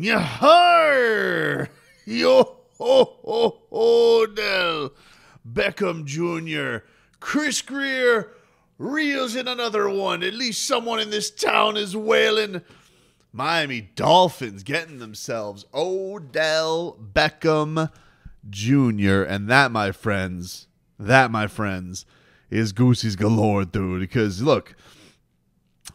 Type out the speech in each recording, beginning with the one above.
Yahar! Yo ho ho Odell! Beckham Jr. Chris Greer reels in another one. At least someone in this town is wailing. Miami Dolphins getting themselves Odell Beckham Jr. And that, my friends, is Goosey's galore, dude. Because, look,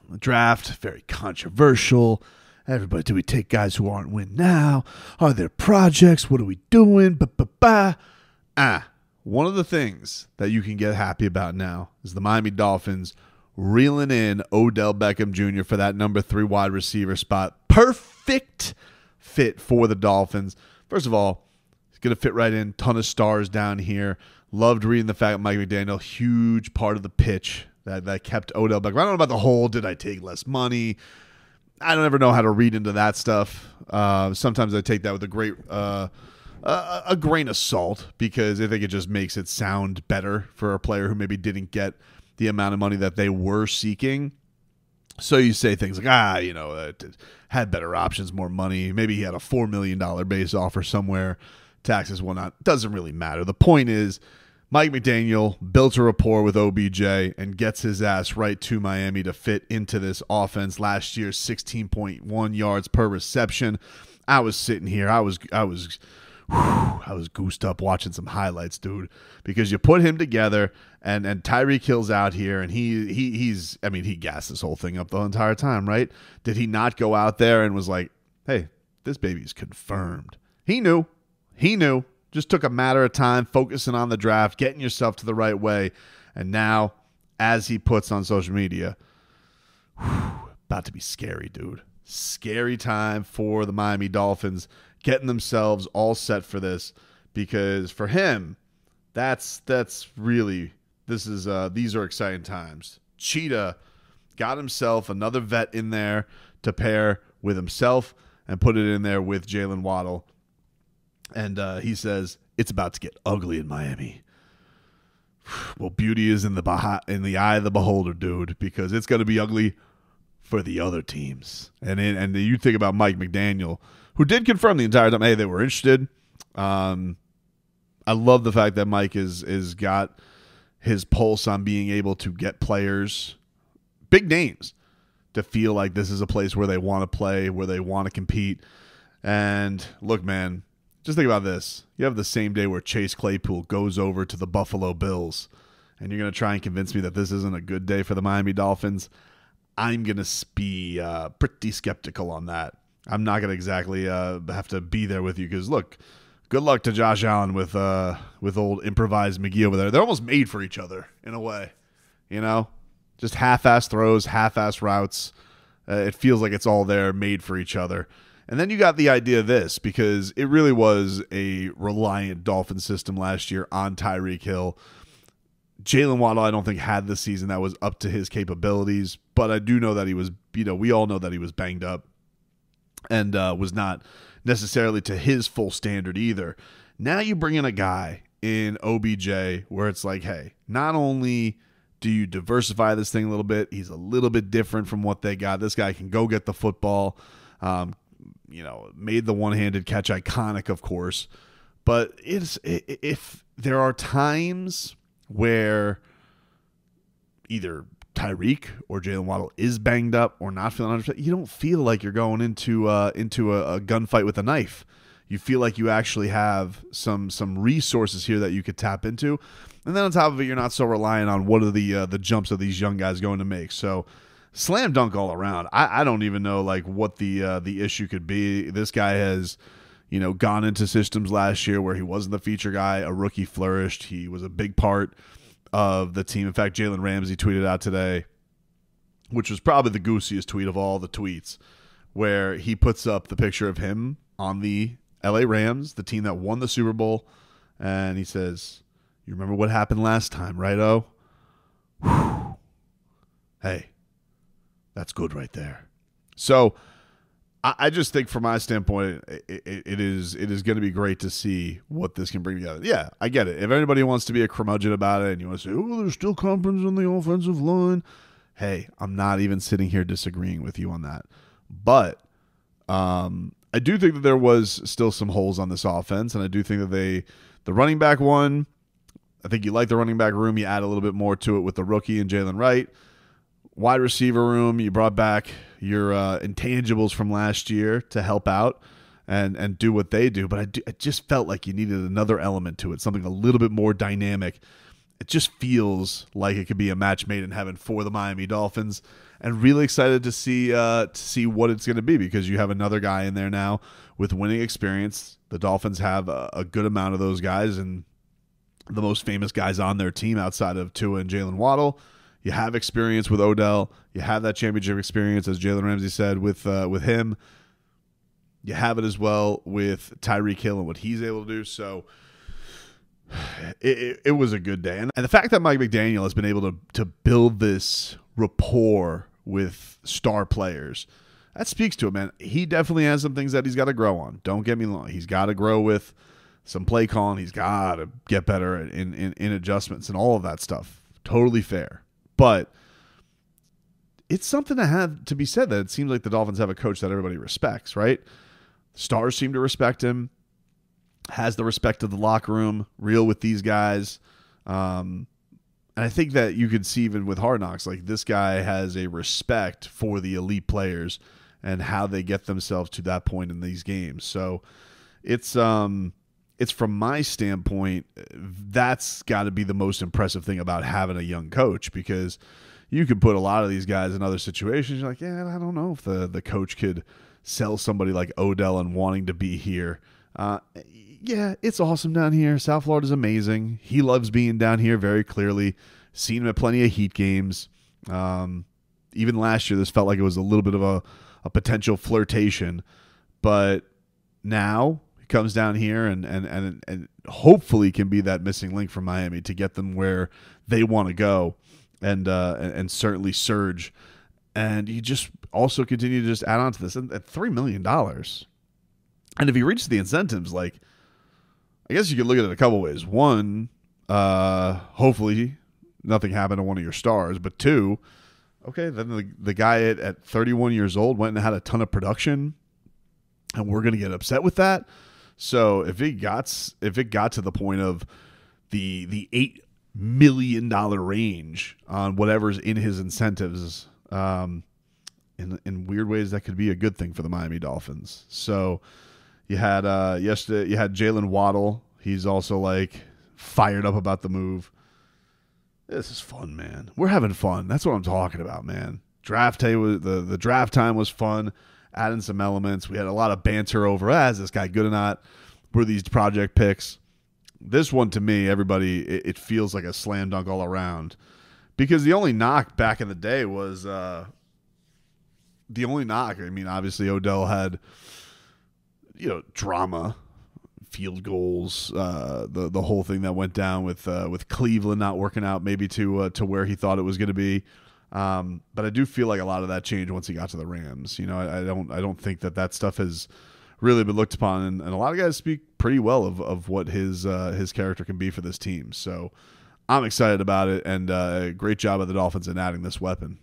the draft, very controversial. Everybody, do we take guys who aren't win now? Are there projects? What are we doing? One of the things that you can get happy about now is the Miami Dolphins reeling in Odell Beckham Jr. for that number 3 wide receiver spot. Perfect fit for the Dolphins. First of all, he's going to fit right in. Ton of stars down here. Loved reading the fact that Mike McDaniel, huge part of the pitch that kept Odell Beckham. I don't know about the whole, did I take less money? I don't ever know how to read into that stuff. Sometimes I take that with a grain of salt because I think it just makes it sound better for a player who maybe didn't get the amount of money that they were seeking. So you say things like, it had better options, more money. Maybe he had a $4 million base offer somewhere, taxes, whatnot. Doesn't really matter. The point is, Mike McDaniel built a rapport with OBJ and gets his ass right to Miami to fit into this offense. Last year, 16.1 yards per reception. I was sitting here. I was goosed up watching some highlights, dude, because you put him together and Tyreek Hill's out here and he gassed this whole thing up the entire time, right? Did he not go out there and was like, hey, this baby's confirmed? He knew. Just took a matter of time, focusing on the draft, getting yourself to the right way. And now, as he puts on social media, about to be scary, dude. Scary time for the Miami Dolphins getting themselves all set for this, because for him, these are exciting times. Cheetah got himself another vet in there to pair with himself and put it in there with Jalen Waddle. And he says, it's about to get ugly in Miami. Well, beauty is in the eye of the beholder, dude, because it's going to be ugly for the other teams. And you think about Mike McDaniel, who did confirm the entire time, hey, they were interested. I love the fact that Mike is got his pulse on being able to get players, big names, to feel like this is a place where they want to play, where they want to compete. And look, man, just think about this. You have the same day where Chase Claypool goes over to the Buffalo Bills, and you're going to try and convince me that this isn't a good day for the Miami Dolphins. I'm going to be pretty skeptical on that. I'm not going to exactly have to be there with you because, look, good luck to Josh Allen with old improvised McGee over there. They're almost made for each other in a way, just half-ass throws, half-ass routes. It feels like it's all there, made for each other. And then you got the idea of this, because it really was a reliant Dolphin system last year on Tyreek Hill. Jalen Waddle, I don't think, had the season that was up to his capabilities, but I do know that he was, we all know that he was banged up and was not necessarily to his full standard either. Now you bring in a guy in OBJ where it's like, hey, not only do you diversify this thing a little bit, he's a little bit different from what they got. This guy can go get the football. Made the one-handed catch iconic, of course. But if there are times where either Tyreek or Jalen Waddle is banged up or not feeling 100%, you don't feel like you're going into a gunfight with a knife. You feel like you actually have some resources here that you could tap into. And then on top of it, you're not so reliant on what are the jumps of these young guys going to make. So slam dunk all around. I don't even know what the issue could be. This guy has, gone into systems last year where he wasn't the feature guy. A rookie flourished. He was a big part of the team. In fact, Jalen Ramsey tweeted out today, which was probably the goosiest tweet of all the tweets, where he puts up the picture of him on the LA Rams, the team that won the Super Bowl, and he says, "You remember what happened last time, right, O?" Whew. Hey. That's good right there. So I just think from my standpoint, it is going to be great to see what this can bring together. Yeah, I get it. If anybody wants to be a curmudgeon about it and you want to say, oh, there's still confidence on the offensive line, hey, I'm not even sitting here disagreeing with you on that. But I do think that there was still some holes on this offense, and I do think that the running back one, I think you like the running back room. You add a little bit more to it with the rookie and Jalen Wright. Wide receiver room, you brought back your intangibles from last year to help out and do what they do. But I just felt like you needed another element to it, something a little bit more dynamic. It just feels like it could be a match made in heaven for the Miami Dolphins, and really excited to see what it's going to be, because you have another guy in there now with winning experience. The Dolphins have a good amount of those guys, and the most famous guys on their team outside of Tua and Jalen Waddle. You have experience with Odell. You have that championship experience, as Jalen Ramsey said, with him. You have it as well with Tyreek Hill and what he's able to do. So it was a good day. And the fact that Mike McDaniel has been able to build this rapport with star players, that speaks to him, man. He definitely has some things that he's got to grow on. Don't get me wrong. He's got to grow with some play calling. He's got to get better in adjustments and all of that stuff. Totally fair. But it's something to have to be said that it seems like the Dolphins have a coach that everybody respects, right? Stars seem to respect him, has the respect of the locker room, real with these guys. And I think that you could see even with Hard Knocks, like this guy has a respect for the elite players and how they get themselves to that point in these games. So it's from my standpoint, that's got to be the most impressive thing about having a young coach, because you could put a lot of these guys in other situations. You're like, yeah, I don't know if the coach could sell somebody like Odell and wanting to be here. Yeah, it's awesome down here. South Florida's amazing. He loves being down here very clearly. Seen him at plenty of Heat games. Even last year, this felt like it was a little bit of a potential flirtation. But now he comes down here and hopefully can be that missing link for Miami to get them where they want to go and certainly surge. And you just also continue to just add on to this. And at $3 million. And if he reaches the incentives, like, I guess you could look at it a couple ways. One, hopefully nothing happened to one of your stars. But two, okay, then the guy at 31 years old went and had a ton of production, and we're going to get upset with that. So if it got to the point of the $8 million range on whatever's in his incentives, in weird ways, that could be a good thing for the Miami Dolphins. So you had yesterday, you had Jalen Waddle. He's also like fired up about the move. This is fun, man. We're having fun. That's what I'm talking about, man. Draft day was the draft time was fun. Adding some elements. We had a lot of banter over, is this guy good or not? Were these project picks? This one, to me, everybody, it feels like a slam dunk all around. Because the only knock back in the day was I mean, obviously Odell had, drama, field goals, the whole thing that went down with Cleveland not working out maybe to where he thought it was going to be. But I do feel like a lot of that changed once he got to the Rams. I don't think that stuff has really been looked upon, and a lot of guys speak pretty well of what his character can be for this team. So I'm excited about it, and great job of the Dolphins in adding this weapon.